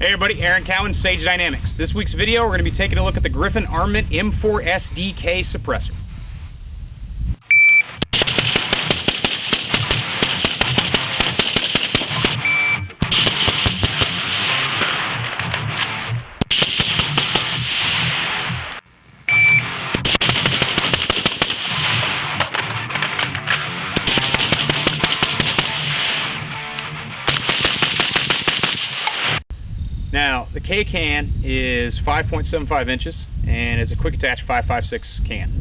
Hey everybody, Aaron Cowan, Sage Dynamics. This week's video, we're going to be taking a look at the Griffin Armament M4 SDK Suppressor. Now, the K can is 5.75 inches and it's a quick attach 5.56 can.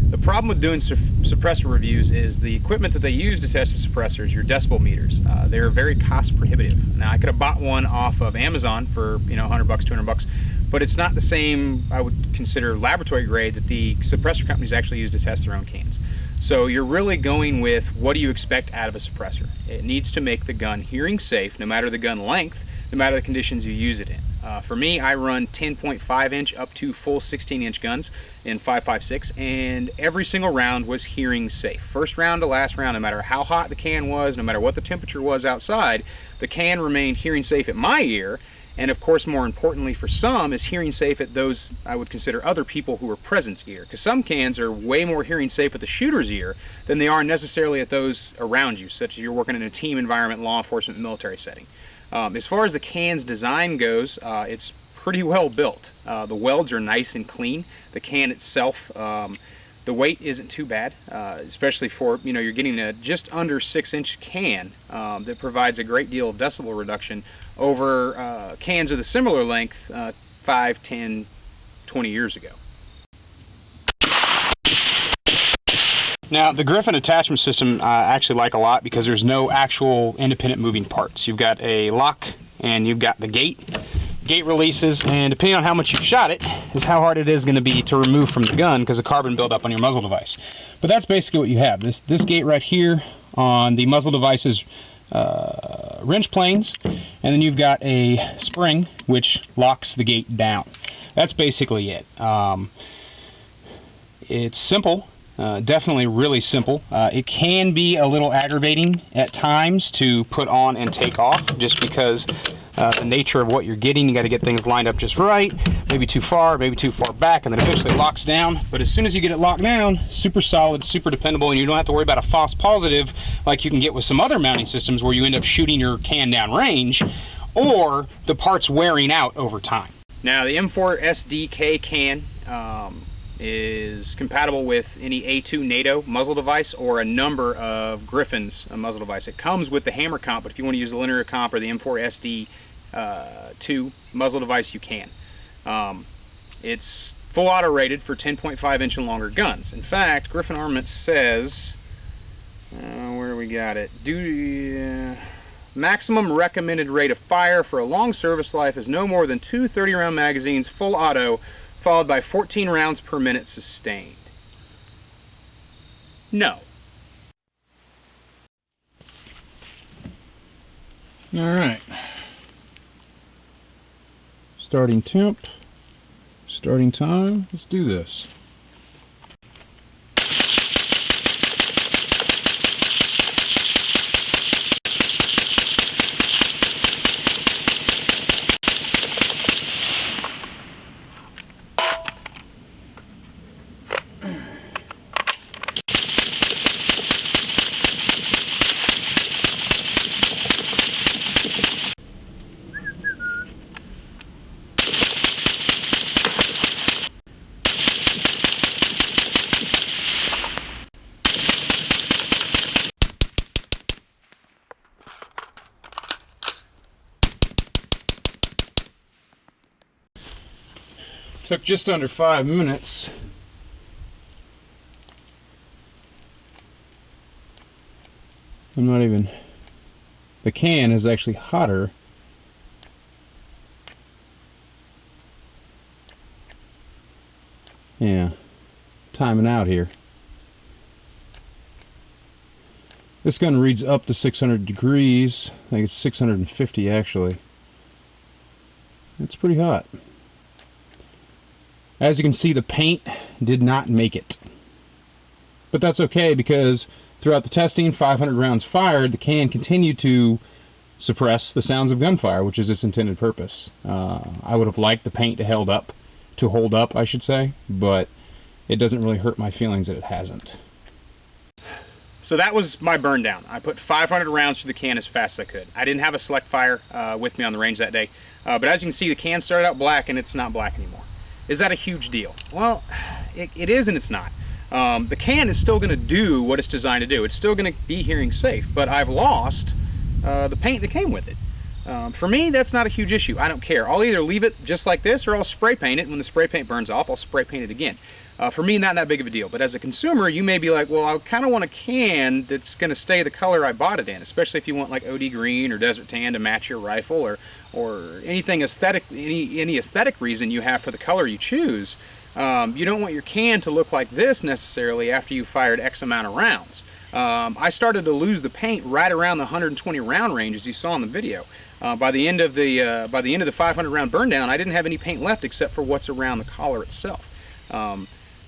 The problem with doing suppressor reviews is the equipment that they use to test the suppressors, your decibel meters, they're very cost prohibitive. Now, I could have bought one off of Amazon for, you know, $100, $200, but it's not the same, I would consider, laboratory grade that the suppressor companies actually use to test their own cans. So you're really going with what do you expect out of a suppressor. It needs to make the gun hearing safe, no matter the gun length, no matter the conditions you use it in. For me, I run 10.5 inch up to full 16 inch guns in 5.56, and every single round was hearing safe. First round to last round, no matter how hot the can was, no matter what the temperature was outside, the can remained hearing safe at my ear. And of course, more importantly for some, is hearing safe at those I would consider other people who are present's ear. Because some cans are way more hearing safe at the shooter's ear than they are necessarily at those around you, such as you're working in a team environment, law enforcement, military setting. As far as the can's design goes, it's pretty well built. The welds are nice and clean. The can itself, the weight isn't too bad, especially for, you know, you're getting a just under 6-inch can that provides a great deal of decibel reduction over cans of the similar length 5, 10, 20 years ago. Now, the Griffin attachment system I actually like a lot because there's no actual independent moving parts. You've got a lock and you've got the gate releases, and depending on how much you shot it is how hard it is going to be to remove from the gun because of carbon buildup on your muzzle device. But that's basically what you have. This gate right here on the muzzle device's wrench planes, and then you've got a spring which locks the gate down. That's basically it. It's simple. Definitely really simple. It can be a little aggravating at times to put on and take off just because the nature of what you're getting. You got to get things lined up just right, maybe too far back, and then eventually it locks down. But as soon as you get it locked down, super solid, super dependable, and you don't have to worry about a false positive like you can get with some other mounting systems where you end up shooting your can down range or the parts wearing out over time. Now, the M4 SDK can is compatible with any A2 NATO muzzle device or a number of Griffin's muzzle device. It comes with the hammer comp, but if you want to use the linear comp or the M4 SD2 muzzle device, you can. It's full auto rated for 10.5 inch and longer guns. In fact, Griffin Armament says, where we got it, maximum recommended rate of fire for a long service life is no more than 2 30-round magazines, full auto, followed by 14 rounds per minute sustained. No. All right. Starting temp, starting time. Let's do this. Took just under 5 minutes. I'm not even... The can is actually hotter. Yeah. Timing out here. This gun reads up to 600 degrees. I think it's 650 actually. It's pretty hot. As you can see, the paint did not make it. But that's okay, because throughout the testing, 500 rounds fired, the can continued to suppress the sounds of gunfire, which is its intended purpose. I would have liked the paint to hold up, I should say, but it doesn't really hurt my feelings that it hasn't. So that was my burn down. I put 500 rounds through the can as fast as I could. I didn't have a select fire with me on the range that day, but as you can see, the can started out black and it's not black anymore. Is that a huge deal? Well, it is and it's not. The can is still going to do what it's designed to do. It's still going to be hearing safe, but I've lost the paint that came with it. For me, that's not a huge issue. I don't care. I'll either leave it just like this or I'll spray paint it, and when the spray paint burns off, I'll spray paint it again. For me, not that big of a deal, but as a consumer, you may be like, well, I kind of want a can that's going to stay the color I bought it in, especially if you want like OD green or desert tan to match your rifle, or anything aesthetic, any aesthetic reason you have for the color you choose. You don't want your can to look like this necessarily after you fired X amount of rounds. I started to lose the paint right around the 120 round range, as you saw in the video. By the end of the 500 round burn down, I didn't have any paint left except for what's around the collar itself.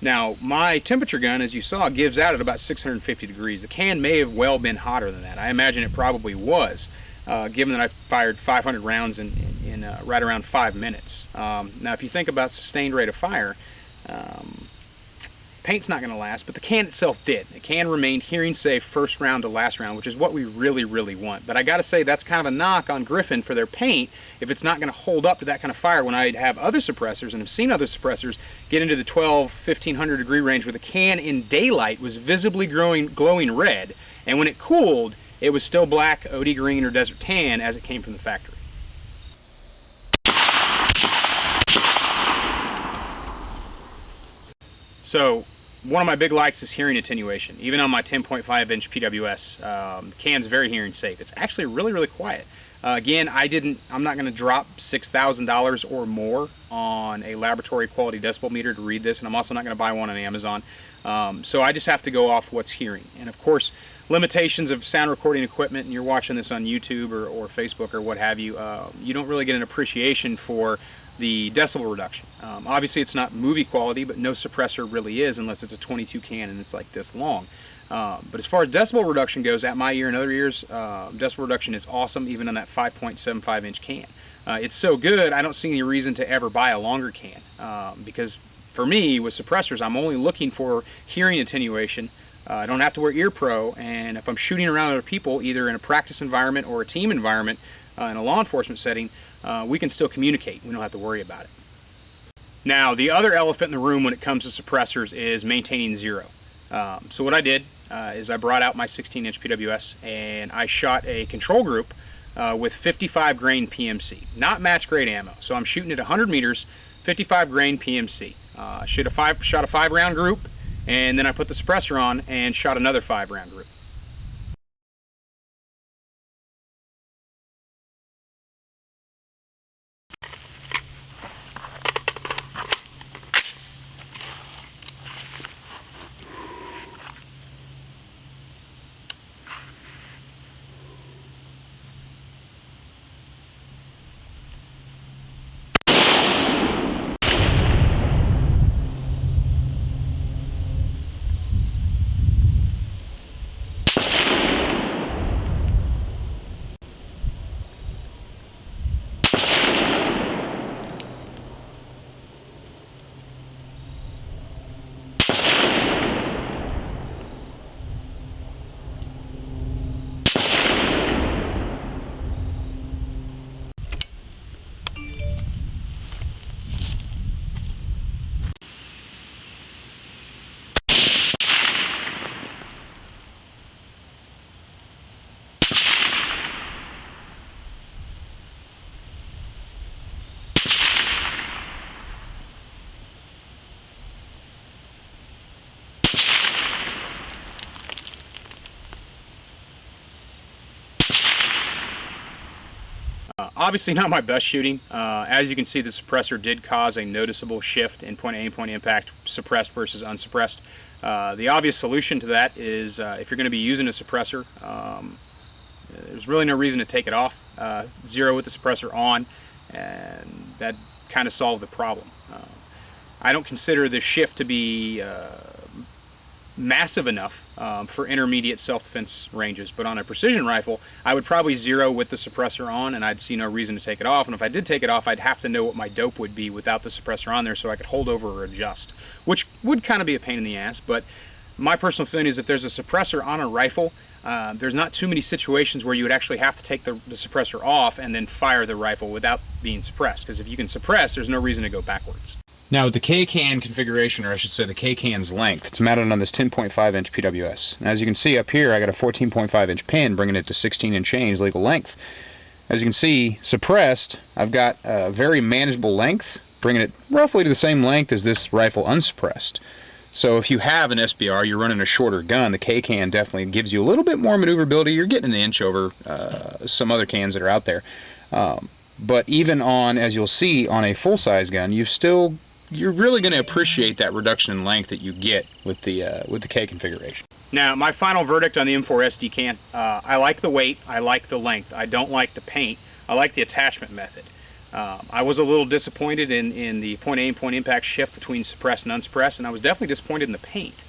Now, my temperature gun, as you saw, gives out at about 650 degrees. The can may have well been hotter than that. I imagine it probably was, given that I fired 500 rounds in right around 5 minutes. Now, if you think about sustained rate of fire, paint's not going to last, but the can itself did. The can remained hearing safe first round to last round, which is what we really, really want. But I got to say, that's kind of a knock on Griffin for their paint if it's not going to hold up to that kind of fire. When I have other suppressors, and have seen other suppressors get into the 1500 degree range where the can in daylight was visibly glowing red, and when it cooled, it was still black, OD green, or desert tan as it came from the factory. So, one of my big likes is hearing attenuation. Even on my 10.5 inch PWS, the can's very hearing safe. It's actually really, really quiet. Again, I'm not going to drop $6,000 or more on a laboratory quality decibel meter to read this, and I'm also not going to buy one on Amazon. So I just have to go off what's hearing. And of course, limitations of sound recording equipment, and you're watching this on YouTube or Facebook or what have you, you don't really get an appreciation for the decibel reduction. Obviously it's not movie quality, but no suppressor really is unless it's a 22 can and it's like this long. But as far as decibel reduction goes, at my ear and other ears, decibel reduction is awesome, even on that 5.75 inch can. It's so good, I don't see any reason to ever buy a longer can, because for me, with suppressors, I'm only looking for hearing attenuation. I don't have to wear ear pro, and if I'm shooting around other people, either in a practice environment or a team environment, in a law enforcement setting, we can still communicate. We don't have to worry about it. Now, the other elephant in the room when it comes to suppressors is maintaining zero. So what I did is I brought out my 16-inch PWS and I shot a control group with 55 grain PMC, not match grade ammo. So I'm shooting at 100 meters, 55 grain PMC. Shot a 5-round group, and then I put the suppressor on and shot another 5-round group. Obviously not my best shooting. As you can see, the suppressor did cause a noticeable shift in point aim, point impact, suppressed versus unsuppressed. The obvious solution to that is if you're going to be using a suppressor, there's really no reason to take it off. Zero with the suppressor on, and that kind of solved the problem. I don't consider the shift to be massive enough for intermediate self-defense ranges, but on a precision rifle I would probably zero with the suppressor on, and I'd see no reason to take it off. And if I did take it off, I'd have to know what my dope would be without the suppressor on there so I could hold over or adjust, which would kind of be a pain in the ass. But my personal feeling is if there's a suppressor on a rifle, there's not too many situations where you would actually have to take the suppressor off and then fire the rifle without being suppressed, because if you can suppress, there's no reason to go backwards. Now with the K-can configuration, or I should say the K-can's length, it's mounted on this 10.5 inch PWS. And as you can see up here, I got a 14.5 inch pin, bringing it to 16 and change legal length. As you can see, suppressed, I've got a very manageable length, bringing it roughly to the same length as this rifle unsuppressed. So if you have an SBR, you're running a shorter gun, the K-can definitely gives you a little bit more maneuverability. You're getting an inch over some other cans that are out there. But even on, as you'll see, on a full-size gun, you're really going to appreciate that reduction in length that you get with the K configuration. Now, my final verdict on the M4SD can, I like the weight, I like the length, I don't like the paint, I like the attachment method. I was a little disappointed in the point aim, point impact shift between suppressed and unsuppressed, and I was definitely disappointed in the paint.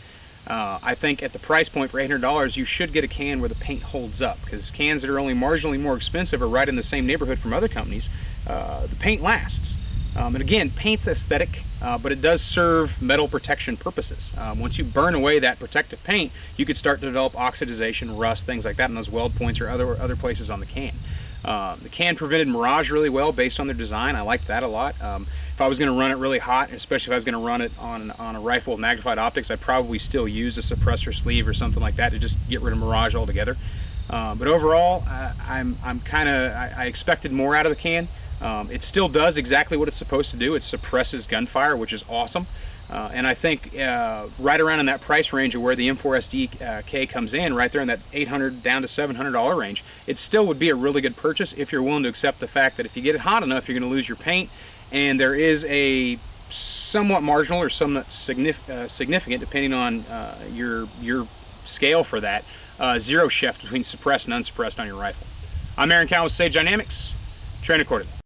I think at the price point for $800, you should get a can where the paint holds up, because cans that are only marginally more expensive are right in the same neighborhood from other companies. The paint lasts. And again, paint's aesthetic, but it does serve metal protection purposes. Once you burn away that protective paint, you could start to develop oxidization, rust, things like that in those weld points or other places on the can. The can prevented mirage really well based on their design. I liked that a lot. If I was going to run it really hot, especially if I was going to run it on a rifle with magnified optics, I'd probably still use a suppressor sleeve or something like that to just get rid of mirage altogether. But overall, I expected more out of the can. It still does exactly what it's supposed to do. It suppresses gunfire, which is awesome. And I think right around in that price range of where the M4SDK comes in, right there in that $800 down to $700 range, it still would be a really good purchase if you're willing to accept the fact that if you get it hot enough, you're going to lose your paint, and there is a somewhat marginal or somewhat significant, depending on your scale for that, zero shift between suppressed and unsuppressed on your rifle. I'm Aaron Cowan with Sage Dynamics. Train accordingly.